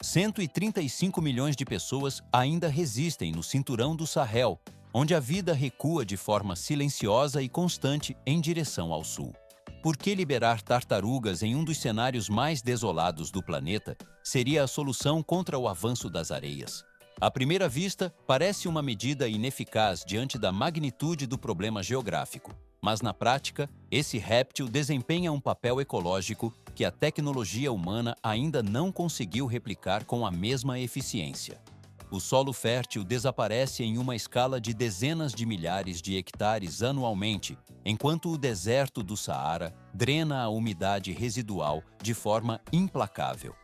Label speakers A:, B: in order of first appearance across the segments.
A: 135 milhões de pessoas ainda resistem no cinturão do Sahel, onde a vida recua de forma silenciosa e constante em direção ao sul. Por que liberar tartarugas em um dos cenários mais desolados do planeta seria a solução contra o avanço das areias? À primeira vista, parece uma medida ineficaz diante da magnitude do problema geográfico, mas na prática, esse réptil desempenha um papel ecológico que a tecnologia humana ainda não conseguiu replicar com a mesma eficiência. O solo fértil desaparece em uma escala de dezenas de milhares de hectares anualmente, enquanto o deserto do Saara drena a umidade residual de forma implacável.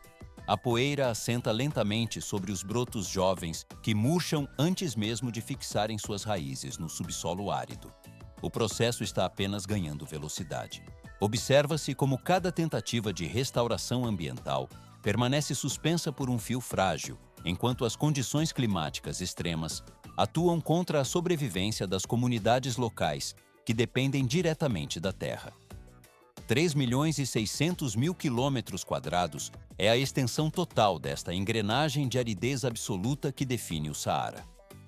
A: A poeira assenta lentamente sobre os brotos jovens que murcham antes mesmo de fixarem suas raízes no subsolo árido. O processo está apenas ganhando velocidade. Observa-se como cada tentativa de restauração ambiental permanece suspensa por um fio frágil, enquanto as condições climáticas extremas atuam contra a sobrevivência das comunidades locais que dependem diretamente da terra. 3.600.000 quilômetros quadrados é a extensão total desta engrenagem de aridez absoluta que define o Saara.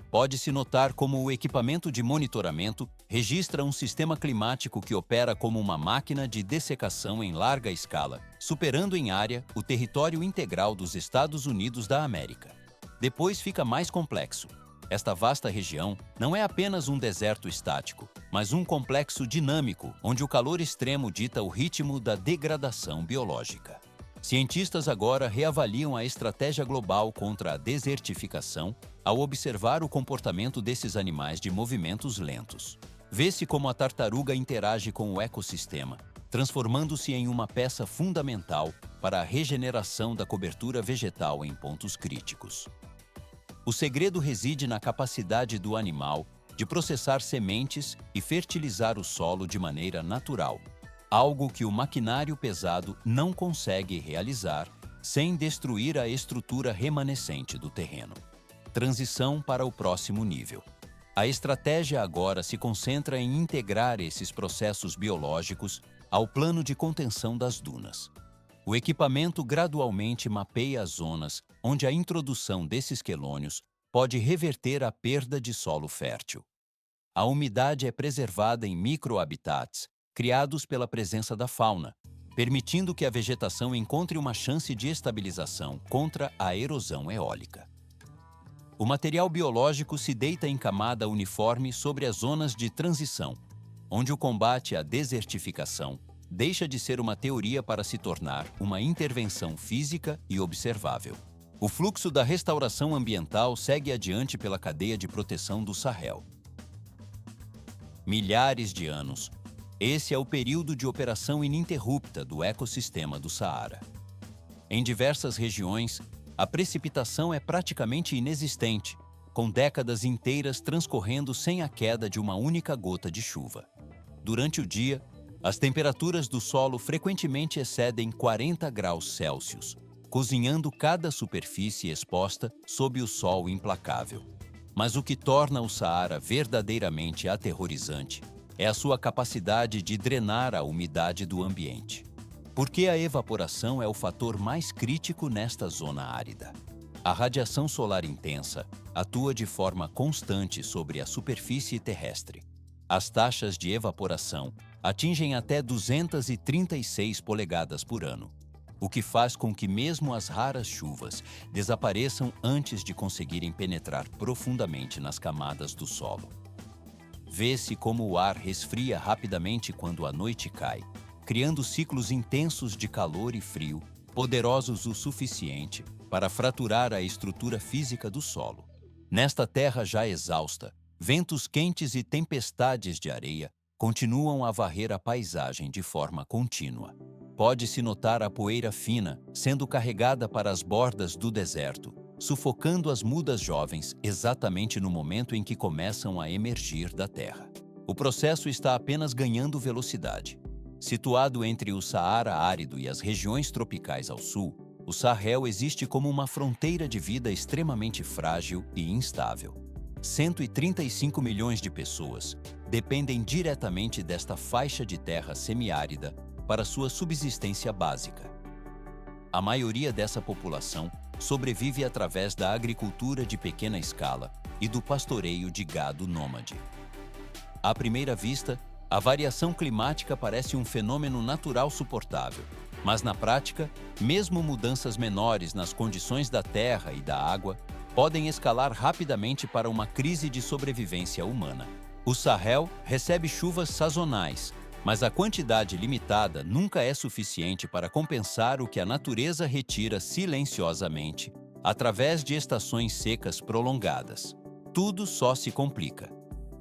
A: Pode-se notar como o equipamento de monitoramento registra um sistema climático que opera como uma máquina de dessecação em larga escala, superando em área o território integral dos Estados Unidos da América. Depois fica mais complexo. Esta vasta região não é apenas um deserto estático, mas um complexo dinâmico onde o calor extremo dita o ritmo da degradação biológica. Cientistas agora reavaliam a estratégia global contra a desertificação ao observar o comportamento desses animais de movimentos lentos. Vê-se como a tartaruga interage com o ecossistema, transformando-se em uma peça fundamental para a regeneração da cobertura vegetal em pontos críticos. O segredo reside na capacidade do animal de processar sementes e fertilizar o solo de maneira natural, algo que o maquinário pesado não consegue realizar sem destruir a estrutura remanescente do terreno. Transição para o próximo nível. A estratégia agora se concentra em integrar esses processos biológicos ao plano de contenção das dunas. O equipamento gradualmente mapeia as zonas onde a introdução desses quelônios pode reverter a perda de solo fértil. A umidade é preservada em microhabitats criados pela presença da fauna, permitindo que a vegetação encontre uma chance de estabilização contra a erosão eólica. O material biológico se deita em camada uniforme sobre as zonas de transição, onde o combate à desertificação deixa de ser uma teoria para se tornar uma intervenção física e observável. O fluxo da restauração ambiental segue adiante pela cadeia de proteção do Sahel. Milhares de anos. Esse é o período de operação ininterrupta do ecossistema do Saara. Em diversas regiões, a precipitação é praticamente inexistente, com décadas inteiras transcorrendo sem a queda de uma única gota de chuva. Durante o dia, as temperaturas do solo frequentemente excedem 40 graus Celsius, cozinhando cada superfície exposta sob o sol implacável. Mas o que torna o Saara verdadeiramente aterrorizante é a sua capacidade de drenar a umidade do ambiente. Porque a evaporação é o fator mais crítico nesta zona árida. A radiação solar intensa atua de forma constante sobre a superfície terrestre. As taxas de evaporação atingem até 236 polegadas por ano, o que faz com que mesmo as raras chuvas desapareçam antes de conseguirem penetrar profundamente nas camadas do solo. Vê-se como o ar resfria rapidamente quando a noite cai, criando ciclos intensos de calor e frio, poderosos o suficiente para fraturar a estrutura física do solo. Nesta terra já exausta, ventos quentes e tempestades de areia continuam a varrer a paisagem de forma contínua. Pode-se notar a poeira fina sendo carregada para as bordas do deserto, sufocando as mudas jovens exatamente no momento em que começam a emergir da terra. O processo está apenas ganhando velocidade. Situado entre o Saara árido e as regiões tropicais ao sul, o Sahel existe como uma fronteira de vida extremamente frágil e instável. 135 milhões de pessoas dependem diretamente desta faixa de terra semiárida para sua subsistência básica. A maioria dessa população sobrevive através da agricultura de pequena escala e do pastoreio de gado nômade. À primeira vista, a variação climática parece um fenômeno natural suportável, mas na prática, mesmo mudanças menores nas condições da terra e da água podem escalar rapidamente para uma crise de sobrevivência humana. O Sahel recebe chuvas sazonais, mas a quantidade limitada nunca é suficiente para compensar o que a natureza retira silenciosamente através de estações secas prolongadas. Tudo só se complica.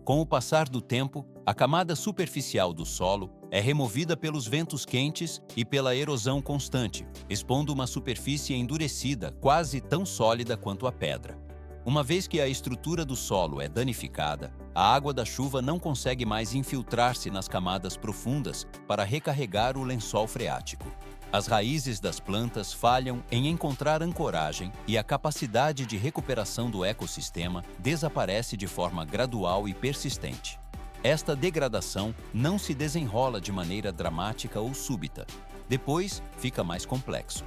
A: Com o passar do tempo, a camada superficial do solo é removida pelos ventos quentes e pela erosão constante, expondo uma superfície endurecida, quase tão sólida quanto a pedra. Uma vez que a estrutura do solo é danificada, a água da chuva não consegue mais infiltrar-se nas camadas profundas para recarregar o lençol freático. As raízes das plantas falham em encontrar ancoragem e a capacidade de recuperação do ecossistema desaparece de forma gradual e persistente. Esta degradação não se desenrola de maneira dramática ou súbita. Depois, fica mais complexo.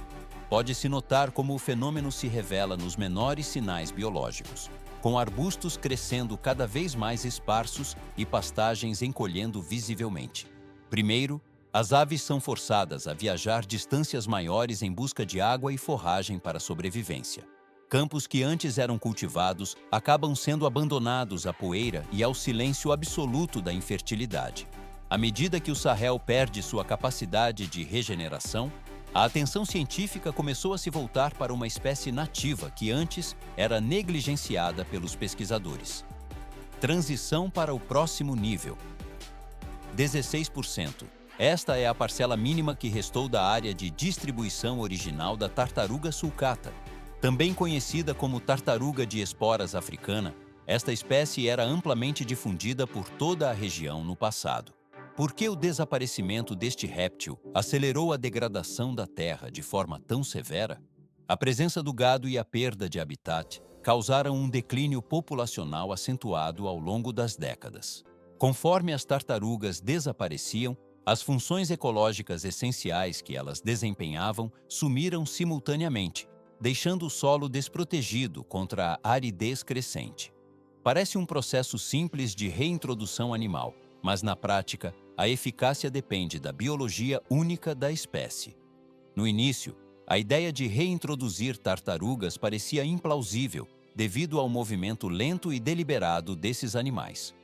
A: Pode-se notar como o fenômeno se revela nos menores sinais biológicos, com arbustos crescendo cada vez mais esparsos e pastagens encolhendo visivelmente. Primeiro, as aves são forçadas a viajar distâncias maiores em busca de água e forragem para a sobrevivência. Campos que antes eram cultivados acabam sendo abandonados à poeira e ao silêncio absoluto da infertilidade. À medida que o Sahel perde sua capacidade de regeneração, a atenção científica começou a se voltar para uma espécie nativa que antes era negligenciada pelos pesquisadores. Transição para o próximo nível. 16%. Esta é a parcela mínima que restou da área de distribuição original da tartaruga sulcata. Também conhecida como tartaruga de esporas africana, esta espécie era amplamente difundida por toda a região no passado. Por que o desaparecimento deste réptil acelerou a degradação da terra de forma tão severa? A presença do gado e a perda de habitat causaram um declínio populacional acentuado ao longo das décadas. Conforme as tartarugas desapareciam, as funções ecológicas essenciais que elas desempenhavam sumiram simultaneamente, deixando o solo desprotegido contra a aridez crescente. Parece um processo simples de reintrodução animal, mas na prática, a eficácia depende da biologia única da espécie. No início, a ideia de reintroduzir tartarugas parecia implausível devido ao movimento lento e deliberado desses animais.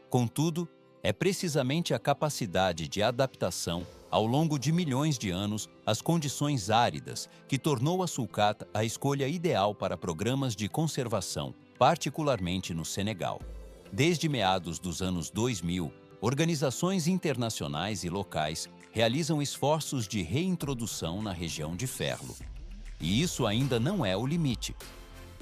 A: Contudo, é precisamente a capacidade de adaptação ao longo de milhões de anos às condições áridas que tornou a sulcata a escolha ideal para programas de conservação, particularmente no Senegal. Desde meados dos anos 2000, organizações internacionais e locais realizam esforços de reintrodução na região de Ferlo. E isso ainda não é o limite.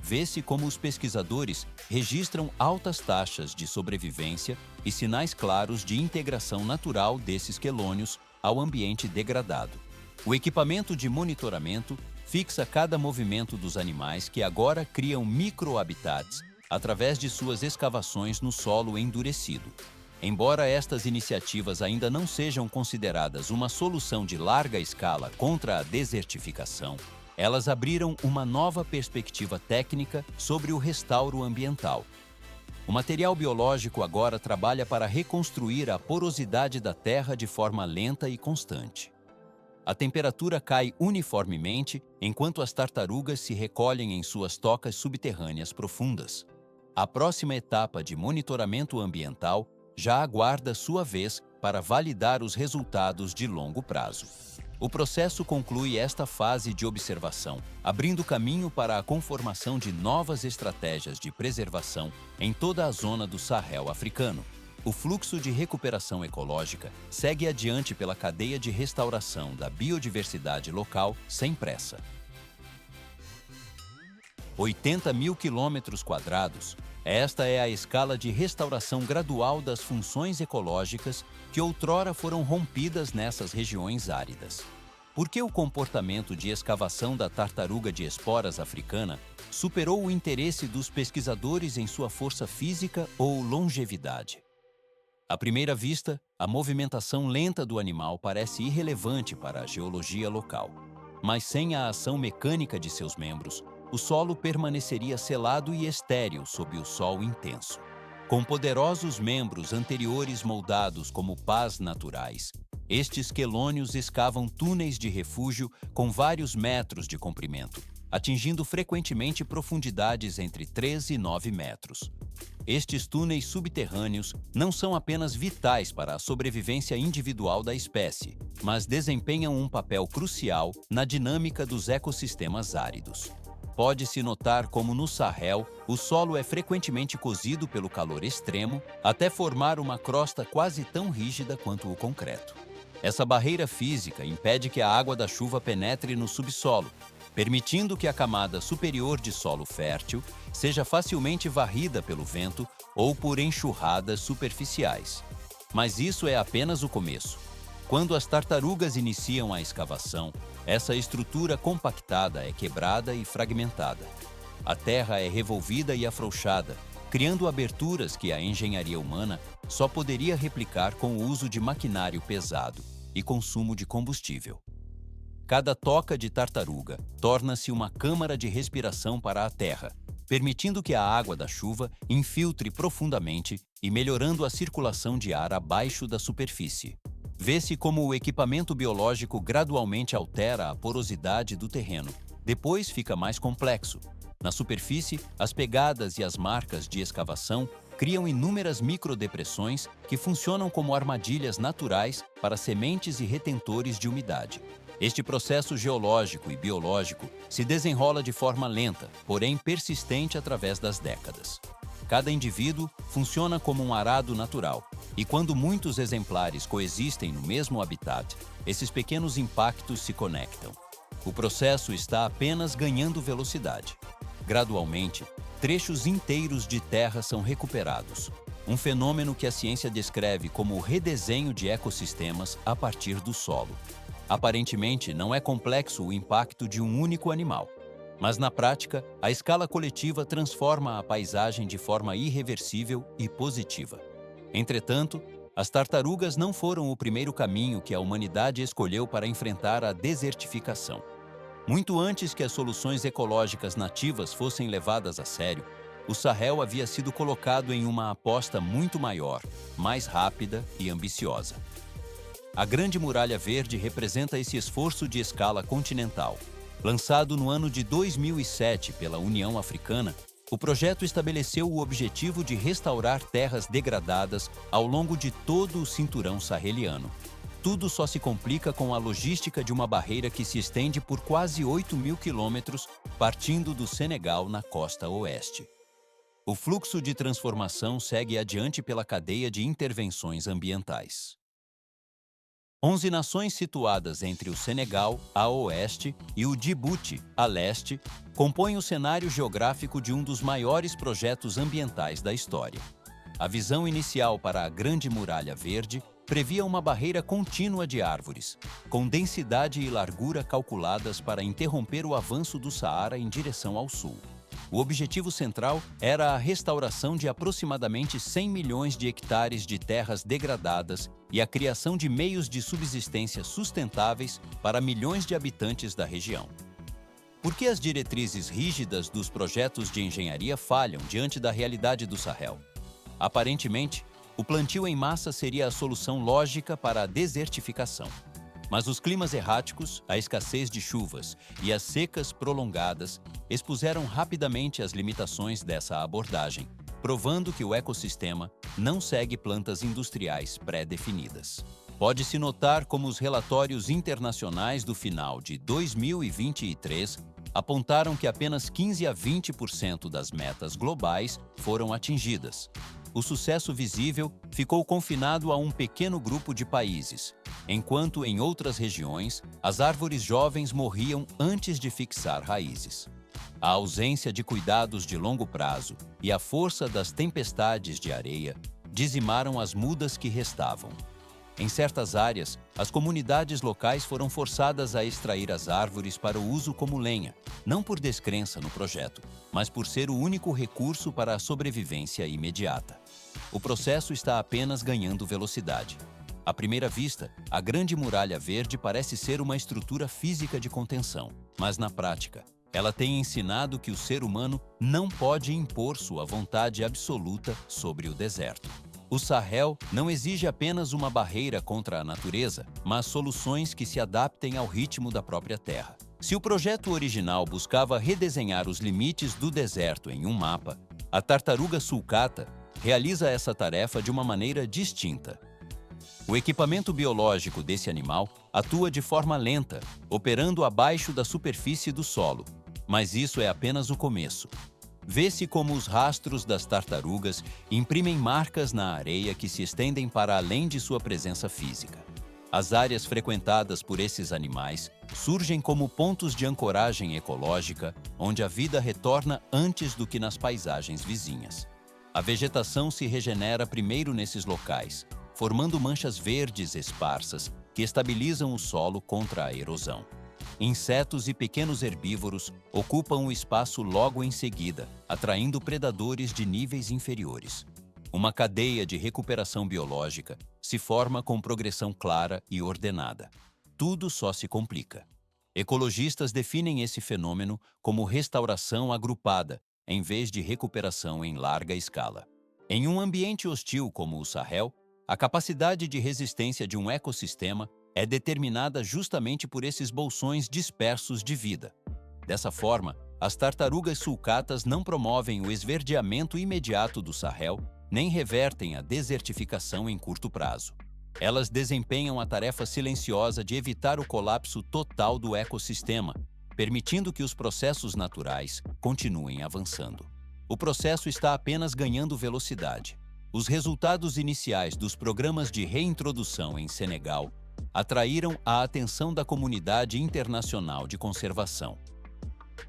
A: Vê-se como os pesquisadores registram altas taxas de sobrevivência e sinais claros de integração natural desses quelônios ao ambiente degradado. O equipamento de monitoramento fixa cada movimento dos animais que agora criam microhabitats através de suas escavações no solo endurecido. Embora estas iniciativas ainda não sejam consideradas uma solução de larga escala contra a desertificação, elas abriram uma nova perspectiva técnica sobre o restauro ambiental. O material biológico agora trabalha para reconstruir a porosidade da terra de forma lenta e constante. A temperatura cai uniformemente enquanto as tartarugas se recolhem em suas tocas subterrâneas profundas. A próxima etapa de monitoramento ambiental já aguarda sua vez para validar os resultados de longo prazo. O processo conclui esta fase de observação, abrindo caminho para a conformação de novas estratégias de preservação em toda a zona do Sahel africano. O fluxo de recuperação ecológica segue adiante pela cadeia de restauração da biodiversidade local sem pressa. 80 mil quilômetros quadrados. Esta é a escala de restauração gradual das funções ecológicas que outrora foram rompidas nessas regiões áridas. Por que o comportamento de escavação da tartaruga de esporas africana superou o interesse dos pesquisadores em sua força física ou longevidade? À primeira vista, a movimentação lenta do animal parece irrelevante para a geologia local. Mas sem a ação mecânica de seus membros, o solo permaneceria selado e estéril sob o sol intenso. Com poderosos membros anteriores moldados como pás naturais, estes quelônios escavam túneis de refúgio com vários metros de comprimento, atingindo frequentemente profundidades entre 3 e 9 metros. Estes túneis subterrâneos não são apenas vitais para a sobrevivência individual da espécie, mas desempenham um papel crucial na dinâmica dos ecossistemas áridos. Pode-se notar como no Sahel, o solo é frequentemente cozido pelo calor extremo até formar uma crosta quase tão rígida quanto o concreto. Essa barreira física impede que a água da chuva penetre no subsolo, permitindo que a camada superior de solo fértil seja facilmente varrida pelo vento ou por enxurradas superficiais. Mas isso é apenas o começo. Quando as tartarugas iniciam a escavação, essa estrutura compactada é quebrada e fragmentada. A terra é revolvida e afrouxada, criando aberturas que a engenharia humana só poderia replicar com o uso de maquinário pesado e consumo de combustível. Cada toca de tartaruga torna-se uma câmara de respiração para a terra, permitindo que a água da chuva infiltre profundamente e melhorando a circulação de ar abaixo da superfície. Vê-se como o equipamento biológico gradualmente altera a porosidade do terreno. Depois fica mais complexo. Na superfície, as pegadas e as marcas de escavação criam inúmeras microdepressões que funcionam como armadilhas naturais para sementes e retentores de umidade. Este processo geológico e biológico se desenrola de forma lenta, porém persistente através das décadas. Cada indivíduo funciona como um arado natural, e quando muitos exemplares coexistem no mesmo habitat, esses pequenos impactos se conectam. O processo está apenas ganhando velocidade. Gradualmente, trechos inteiros de terra são recuperados, um fenômeno que a ciência descreve como o redesenho de ecossistemas a partir do solo. Aparentemente, não é complexo o impacto de um único animal, mas na prática, a escala coletiva transforma a paisagem de forma irreversível e positiva. Entretanto, as tartarugas não foram o primeiro caminho que a humanidade escolheu para enfrentar a desertificação. Muito antes que as soluções ecológicas nativas fossem levadas a sério, o Sahel havia sido colocado em uma aposta muito maior, mais rápida e ambiciosa. A Grande Muralha Verde representa esse esforço de escala continental. Lançado no ano de 2007 pela União Africana, o projeto estabeleceu o objetivo de restaurar terras degradadas ao longo de todo o cinturão saheliano. Tudo só se complica com a logística de uma barreira que se estende por quase 8.000 quilômetros, partindo do Senegal na costa oeste. O fluxo de transformação segue adiante pela cadeia de intervenções ambientais. 11 nações situadas entre o Senegal, a oeste, e o Djibouti, a leste, compõem o cenário geográfico de um dos maiores projetos ambientais da história. A visão inicial para a Grande Muralha Verde previa uma barreira contínua de árvores, com densidade e largura calculadas para interromper o avanço do Saara em direção ao sul. O objetivo central era a restauração de aproximadamente 100 milhões de hectares de terras degradadas e a criação de meios de subsistência sustentáveis para milhões de habitantes da região. Por que as diretrizes rígidas dos projetos de engenharia falham diante da realidade do Sahel? Aparentemente, o plantio em massa seria a solução lógica para a desertificação. Mas os climas erráticos, a escassez de chuvas e as secas prolongadas expuseram rapidamente as limitações dessa abordagem, provando que o ecossistema não segue plantas industriais pré-definidas. Pode-se notar como os relatórios internacionais do final de 2023 apontaram que apenas 15 a 20% das metas globais foram atingidas. O sucesso visível ficou confinado a um pequeno grupo de países, enquanto em outras regiões, as árvores jovens morriam antes de fixar raízes. A ausência de cuidados de longo prazo e a força das tempestades de areia dizimaram as mudas que restavam. Em certas áreas, as comunidades locais foram forçadas a extrair as árvores para o uso como lenha, não por descrença no projeto, mas por ser o único recurso para a sobrevivência imediata. O processo está apenas ganhando velocidade. À primeira vista, a Grande Muralha Verde parece ser uma estrutura física de contenção, mas na prática, Ela tem ensinado que o ser humano não pode impor sua vontade absoluta sobre o deserto. O Sahel não exige apenas uma barreira contra a natureza, mas soluções que se adaptem ao ritmo da própria terra. Se o projeto original buscava redesenhar os limites do deserto em um mapa, a tartaruga sulcata realiza essa tarefa de uma maneira distinta. O equipamento biológico desse animal atua de forma lenta, operando abaixo da superfície do solo. Mas isso é apenas o começo. Vê-se como os rastros das tartarugas imprimem marcas na areia que se estendem para além de sua presença física. As áreas frequentadas por esses animais surgem como pontos de ancoragem ecológica, onde a vida retorna antes do que nas paisagens vizinhas. A vegetação se regenera primeiro nesses locais, formando manchas verdes esparsas que estabilizam o solo contra a erosão. Insetos e pequenos herbívoros ocupam o espaço logo em seguida, atraindo predadores de níveis inferiores. Uma cadeia de recuperação biológica se forma com progressão clara e ordenada. Tudo só se complica. Ecologistas definem esse fenômeno como restauração agrupada, em vez de recuperação em larga escala. Em um ambiente hostil como o Sahel, a capacidade de resistência de um ecossistema é determinada justamente por esses bolsões dispersos de vida. Dessa forma, as tartarugas sulcatas não promovem o esverdeamento imediato do Sahel, nem revertem a desertificação em curto prazo. Elas desempenham a tarefa silenciosa de evitar o colapso total do ecossistema, permitindo que os processos naturais continuem avançando. O processo está apenas ganhando velocidade. Os resultados iniciais dos programas de reintrodução em Senegal atraíram a atenção da comunidade internacional de conservação.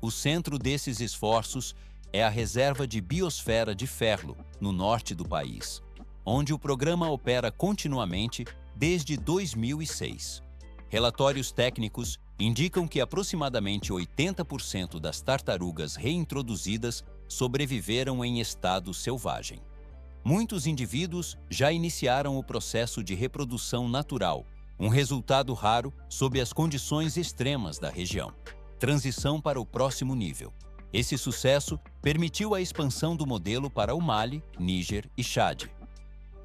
A: O centro desses esforços é a Reserva de Biosfera de Ferlo, no norte do país, onde o programa opera continuamente desde 2006. Relatórios técnicos indicam que aproximadamente 80% das tartarugas reintroduzidas sobreviveram em estado selvagem. Muitos indivíduos já iniciaram o processo de reprodução natural, um resultado raro sob as condições extremas da região. Transição para o próximo nível. Esse sucesso permitiu a expansão do modelo para o Mali, Níger e Chad.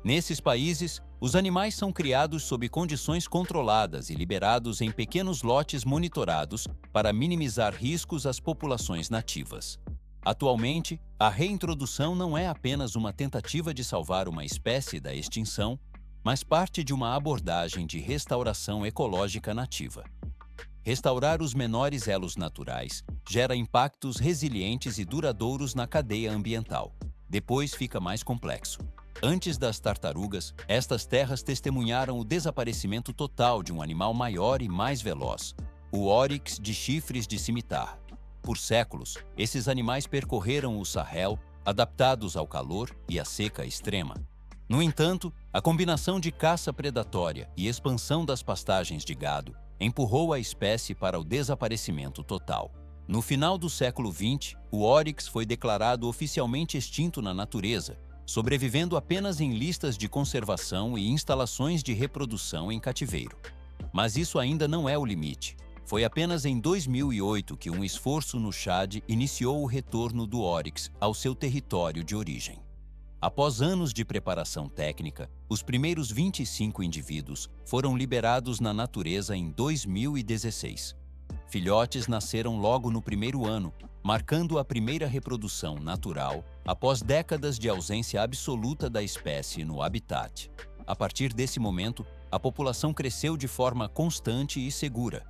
A: Nesses países, os animais são criados sob condições controladas e liberados em pequenos lotes monitorados para minimizar riscos às populações nativas. Atualmente, a reintrodução não é apenas uma tentativa de salvar uma espécie da extinção, mas parte de uma abordagem de restauração ecológica nativa. Restaurar os menores elos naturais gera impactos resilientes e duradouros na cadeia ambiental. Depois fica mais complexo. Antes das tartarugas, estas terras testemunharam o desaparecimento total de um animal maior e mais veloz, o oryx de chifres de cimitar. Por séculos, esses animais percorreram o Sahel, adaptados ao calor e à seca extrema. No entanto, a combinação de caça predatória e expansão das pastagens de gado empurrou a espécie para o desaparecimento total. No final do século XX, o oryx foi declarado oficialmente extinto na natureza, sobrevivendo apenas em listas de conservação e instalações de reprodução em cativeiro. Mas isso ainda não é o limite. Foi apenas em 2008 que um esforço no Chad iniciou o retorno do oryx ao seu território de origem. Após anos de preparação técnica, os primeiros 25 indivíduos foram liberados na natureza em 2016. Filhotes nasceram logo no primeiro ano, marcando a primeira reprodução natural após décadas de ausência absoluta da espécie no habitat. A partir desse momento, a população cresceu de forma constante e segura.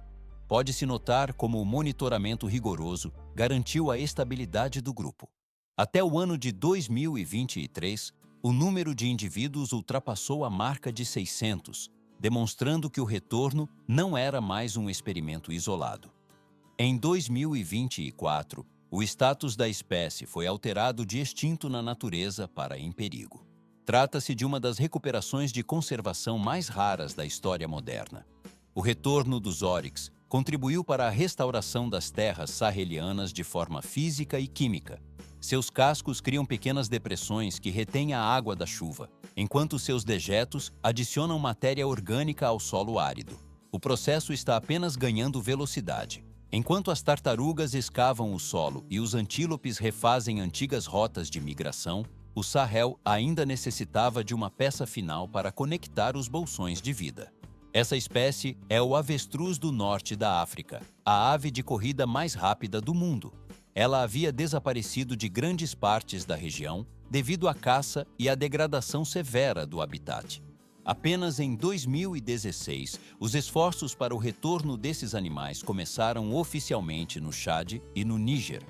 A: Pode-se notar como o monitoramento rigoroso garantiu a estabilidade do grupo. Até o ano de 2023, o número de indivíduos ultrapassou a marca de 600, demonstrando que o retorno não era mais um experimento isolado. Em 2024, o status da espécie foi alterado de extinto na natureza para em perigo. Trata-se de uma das recuperações de conservação mais raras da história moderna. O retorno dos oryx contribuiu para a restauração das terras sahelianas de forma física e química. Seus cascos criam pequenas depressões que retêm a água da chuva, enquanto seus dejetos adicionam matéria orgânica ao solo árido. O processo está apenas ganhando velocidade. Enquanto as tartarugas escavam o solo e os antílopes refazem antigas rotas de migração, o Sahel ainda necessitava de uma peça final para conectar os bolsões de vida. Essa espécie é o avestruz do norte da África, a ave de corrida mais rápida do mundo. Ela havia desaparecido de grandes partes da região devido à caça e à degradação severa do habitat. Apenas em 2016, os esforços para o retorno desses animais começaram oficialmente no Chad e no Níger.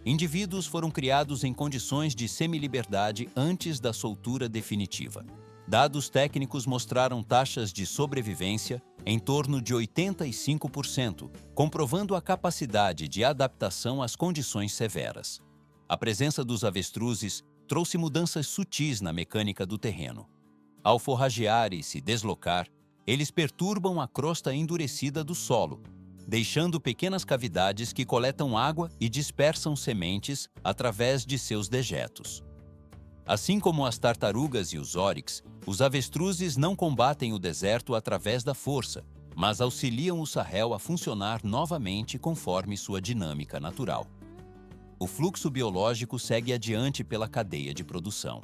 A: Indivíduos foram criados em condições de semiliberdade antes da soltura definitiva. Dados técnicos mostraram taxas de sobrevivência em torno de 85%, comprovando a capacidade de adaptação às condições severas. A presença dos avestruzes trouxe mudanças sutis na mecânica do terreno. Ao forragear e se deslocar, eles perturbam a crosta endurecida do solo, deixando pequenas cavidades que coletam água e dispersam sementes através de seus dejetos. Assim como as tartarugas e os oryx, os avestruzes não combatem o deserto através da força, mas auxiliam o Sahel a funcionar novamente conforme sua dinâmica natural. O fluxo biológico segue adiante pela cadeia de produção.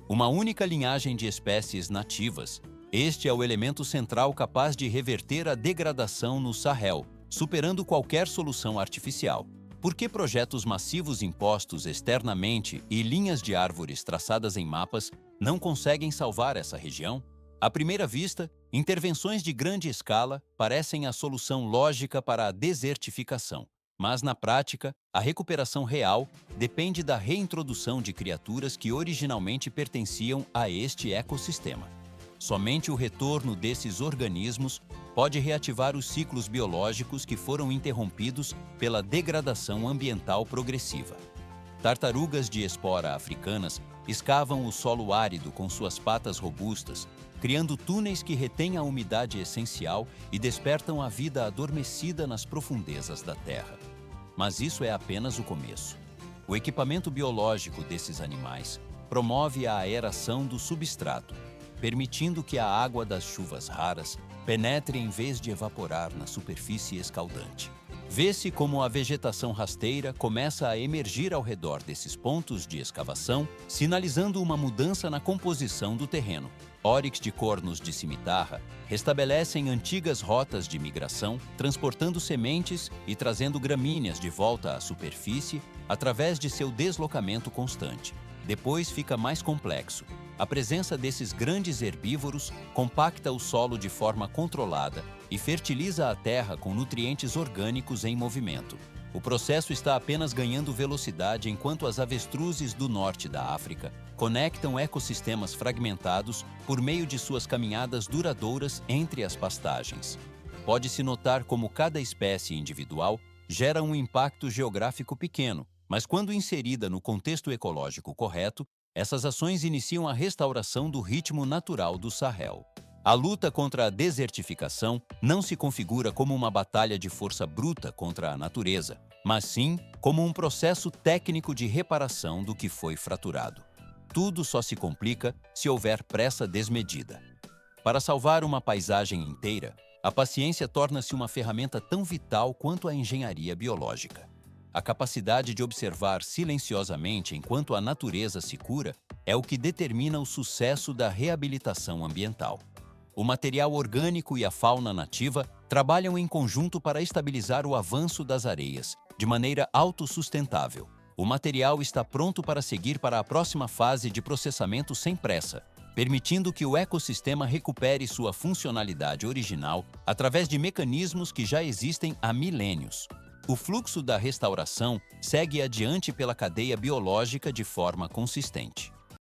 A: Uma única linhagem de espécies nativas, este é o elemento central capaz de reverter a degradação no Sahel, superando qualquer solução artificial. Por que projetos massivos impostos externamente e linhas de árvores traçadas em mapas não conseguem salvar essa região? À primeira vista, intervenções de grande escala parecem a solução lógica para a desertificação. Mas, na prática, a recuperação real depende da reintrodução de criaturas que originalmente pertenciam a este ecossistema. Somente o retorno desses organismos pode reativar os ciclos biológicos que foram interrompidos pela degradação ambiental progressiva. Tartarugas de espora africanas escavam o solo árido com suas patas robustas, criando túneis que retêm a umidade essencial e despertam a vida adormecida nas profundezas da terra. Mas isso é apenas o começo. O equipamento biológico desses animais promove a aeração do substrato, permitindo que a água das chuvas raras penetre em vez de evaporar na superfície escaldante. Vê-se como a vegetação rasteira começa a emergir ao redor desses pontos de escavação, sinalizando uma mudança na composição do terreno. Oryx de cornos de cimitarra restabelecem antigas rotas de migração, transportando sementes e trazendo gramíneas de volta à superfície através de seu deslocamento constante. Depois fica mais complexo. A presença desses grandes herbívoros compacta o solo de forma controlada e fertiliza a terra com nutrientes orgânicos em movimento. O processo está apenas ganhando velocidade enquanto as avestruzes do norte da África conectam ecossistemas fragmentados por meio de suas caminhadas duradouras entre as pastagens. Pode-se notar como cada espécie individual gera um impacto geográfico pequeno, mas quando inserida no contexto ecológico correto, essas ações iniciam a restauração do ritmo natural do Sahel. A luta contra a desertificação não se configura como uma batalha de força bruta contra a natureza, mas sim como um processo técnico de reparação do que foi fraturado. Tudo só se complica se houver pressa desmedida. Para salvar uma paisagem inteira, a paciência torna-se uma ferramenta tão vital quanto a engenharia biológica. A capacidade de observar silenciosamente enquanto a natureza se cura é o que determina o sucesso da reabilitação ambiental. O material orgânico e a fauna nativa trabalham em conjunto para estabilizar o avanço das areias, de maneira autossustentável. O material está pronto para seguir para a próxima fase de processamento sem pressa, permitindo que o ecossistema recupere sua funcionalidade original através de mecanismos que já existem há milênios. O fluxo da restauração segue adiante pela cadeia biológica de forma consistente.